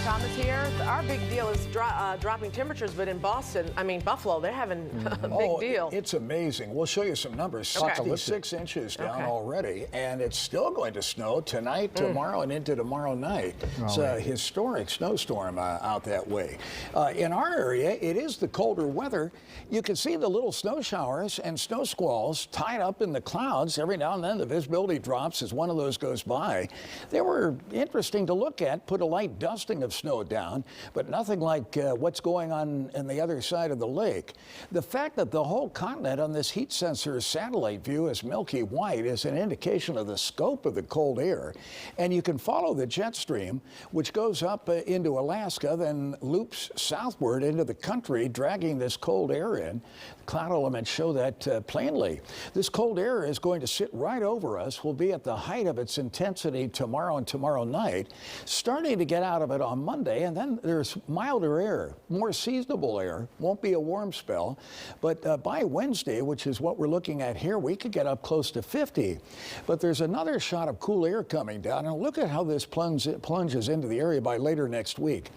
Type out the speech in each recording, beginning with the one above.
Thomas here. Our big deal is dropping temperatures, but in Buffalo, they're having a big deal. It's amazing. We'll show you some numbers. 66 inches down already, and it's still going to snow tonight, tomorrow, and into tomorrow night. It's a historic snowstorm out that way. In our area, it is the colder weather. You can see the little snow showers and snow squalls tied up in the clouds. Every now and then the visibility drops as one of those goes by. They were interesting to look at, put a light dusting of snow down, but nothing like what's going on the other side of the lake. The fact that the whole continent on this heat sensor satellite view is milky white is an indication of the scope of the cold air. And you can follow the jet stream, which goes up into Alaska, then loops southward into the country, dragging this cold air in. Cloud elements show that plainly. This cold air is going to sit right over us, will be at the height of its intensity tomorrow and tomorrow night, starting to get out of it on Monday, and then there's milder air, more seasonable air. Won't be a warm spell, but by Wednesday, which is what we're looking at here, we could get up close to 50. But there's another shot of cool air coming down, and look at how this plunges into the area by later next week.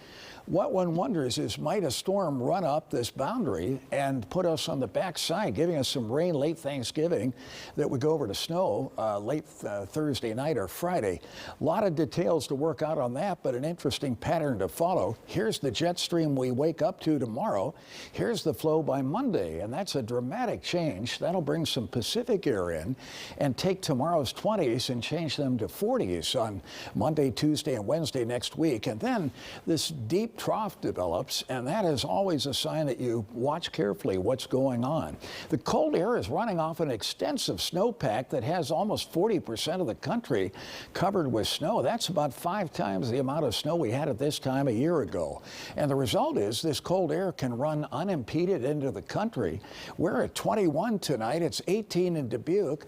What one wonders is, might a storm run up this boundary and put us on the backside, giving us some rain late Thanksgiving that would go over to snow late Thursday night or Friday. A lot of details to work out on that, but an interesting pattern to follow. Here's the jet stream we wake up to tomorrow. Here's the flow by Monday, and that's a dramatic change. That'll bring some Pacific air in and take tomorrow's 20s and change them to 40s on Monday, Tuesday, and Wednesday next week. And then this deep trough develops, and that is always a sign that you watch carefully what's going on. The cold air is running off an extensive snowpack that has almost 40% of the country covered with snow. That's about 5 times the amount of snow we had at this time a year ago. And the result is this cold air can run unimpeded into the country. We're at 21 tonight. It's 18 in Dubuque,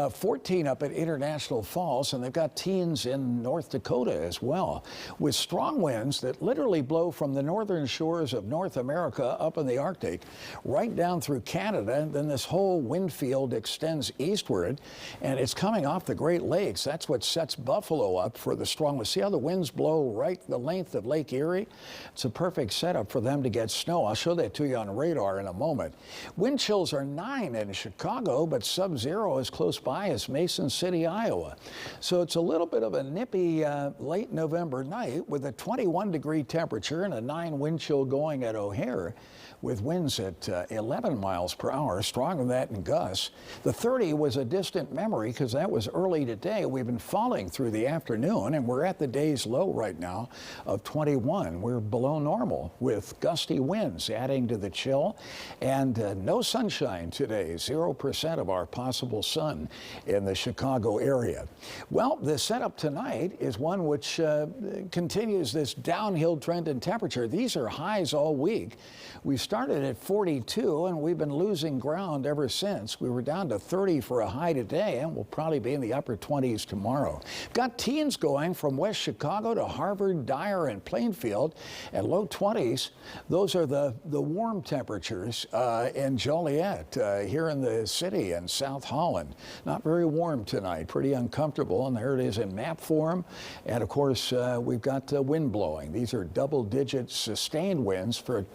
14 up at International Falls, and they've got teens in North Dakota as well, with strong winds that literally blow from the northern shores of North America up in the Arctic, right down through Canada, and then this whole wind field extends eastward, and it's coming off the Great Lakes. That's what sets Buffalo up for the strong. See how the winds blow right the length of Lake Erie? It's a perfect setup for them to get snow. I'll show that to you on radar in a moment. Wind chills are 9 in Chicago, but sub-zero is close by as Mason City, Iowa. So it's a little bit of a nippy late November night with a 21-degree temperature and a 9 wind chill going at O'Hare, with winds at 11 miles per hour, stronger than that in gusts. The 30 was a distant memory because that was early today. We've been falling through the afternoon, and we're at the day's low right now of 21. We're below normal with gusty winds adding to the chill, and no sunshine today, 0% of our possible sun in the Chicago area. Well, the setup tonight is one which continues this downhill trend in temperature. These are highs all week. We started at 42, and we've been losing ground ever since. We were down to 30 for a high today, and we'll probably be in the upper 20s tomorrow. Got teens going from West Chicago to Harvard, Dyer, and Plainfield, and low 20s. Those are the warm temperatures in Joliet, here in the city, and South Holland. Not very warm tonight, pretty uncomfortable, and there it is in map form. And of course, we've got wind blowing. These are double-digit sustained winds for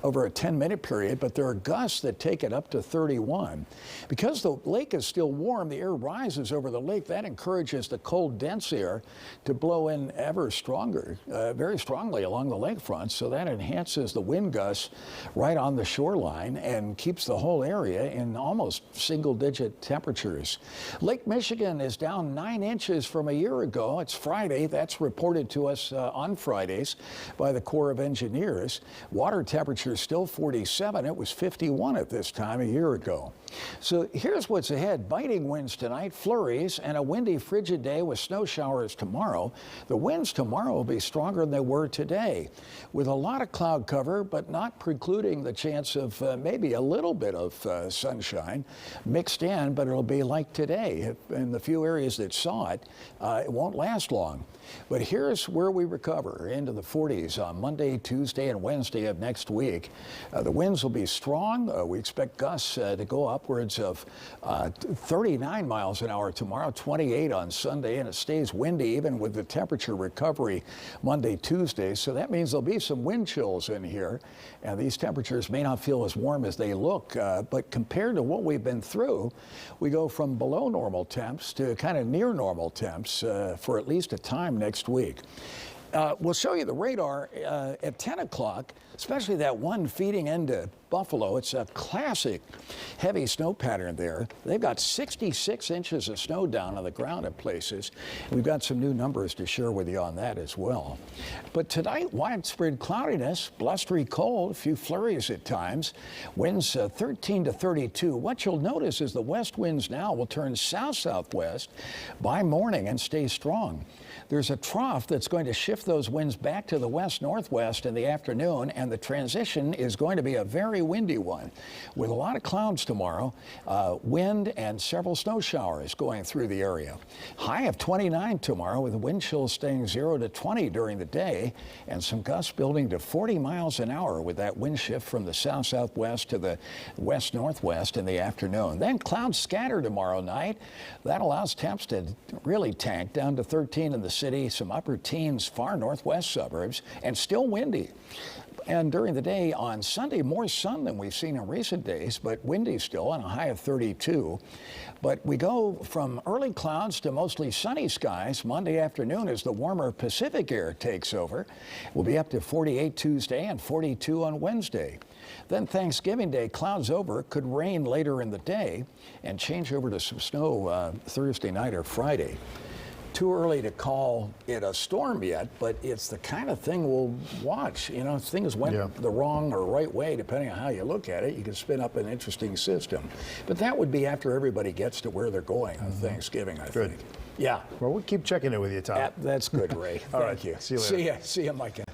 over a 10-minute period, but there are gusts that take it up to 31. Because the lake is still warm, the air rises over the lake. That encourages the cold, dense air to blow in ever stronger, very strongly along the lakefront, so that enhances the wind gusts right on the shoreline and keeps the whole area in almost single-digit temperatures. Lake Michigan is down 9 inches from a year ago. It's Friday. That's reported to us on Fridays by the Corps of Engineers. Water temperature is still 47. It was 51 at this time a year ago. So here's what's ahead. Biting winds tonight, flurries, and a windy, frigid day with snow showers tomorrow. The winds tomorrow will be stronger than they were today, with a lot of cloud cover, but not precluding the chance of maybe a little bit of sunshine mixed in, but it'll be like today. In the few areas that saw it, it won't last long. But here's where we recover into the 40s on Monday, Tuesday, and Wednesday of next week. The winds will be strong. We expect gusts to go up upwards of 39 miles an hour tomorrow, 28 on Sunday, and it stays windy even with the temperature recovery Monday, Tuesday. So that means there'll be some wind chills in here, and these temperatures may not feel as warm as they look, but compared to what we've been through, we go from below normal temps to kind of near normal temps for at least a time next week. We'll show you the radar at 10 o'clock, especially that one feeding into Buffalo. It's a classic heavy snow pattern there. They've got 66 inches of snow down on the ground at places. We've got some new numbers to share with you on that as well. But tonight, widespread cloudiness, blustery cold, a few flurries at times, winds 13 to 32. What you'll notice is the west winds now will turn south-southwest by morning and stay strong. There's a trough that's going to shift those winds back to the west-northwest in the afternoon, and the transition is going to be a very windy one with a lot of clouds tomorrow, wind and several snow showers going through the area. High of 29 tomorrow with the wind chills staying 0 to 20 during the day and some gusts building to 40 miles an hour with that wind shift from the south-southwest to the west-northwest in the afternoon. Then clouds scatter tomorrow night. That allows temps to really tank down to 13 in the city, some upper teens far northwest suburbs, and still windy. And during the day on Sunday, more sun than we've seen in recent days, but windy still on a high of 32. But we go from early clouds to mostly sunny skies Monday afternoon as the warmer Pacific air takes over. We'll be up to 48 Tuesday and 42 on Wednesday. Then Thanksgiving Day, clouds over, could rain later in the day and change over to some snow Thursday night or Friday. Too early to call it a storm yet, but it's the kind of thing we'll watch. You know, things went the wrong or right way, depending on how you look at it. You can spin up an interesting system. But that would be after everybody gets to where they're going on Thanksgiving, I think. Yeah. Well, we'll keep checking in with you, Tom. That's good, Ray. Thank you. See you later. See ya, Micah.